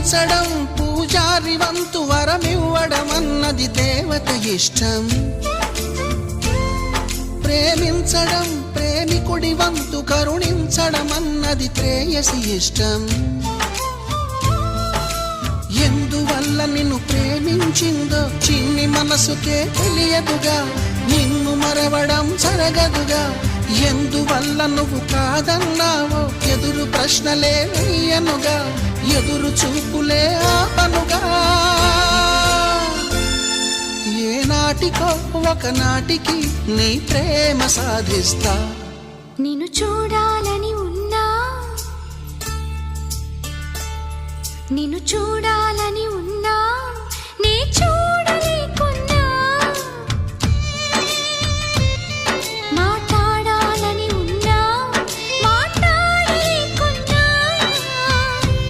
పూజించడం పూజారి వంతు వరమివ్వడం అన్నది దేవత ఇష్టం. ప్రేమించడం ప్రేమికుడి వంతు కరుణించడం అన్నది ప్రేయసి ఇష్టం. ఎందువల్ల నిన్ను ప్రేమించిందో చిన్ని మనసుకే తెలియదుగా, నిన్ను మరవడం జరగదుగా. ఎందువల్ల నువ్వు కాదన్నావో ఎదురు ప్రశ్నలే వేయనుగా, ఎదురు చూపులే ఆపనుగా. ఏనాటికో ఒకనాటికి నీ ప్రేమ సాధిస్తా. నిన్ను చూడాలని ఉన్నా, నిన్ను చూడాలని ఉన్నా,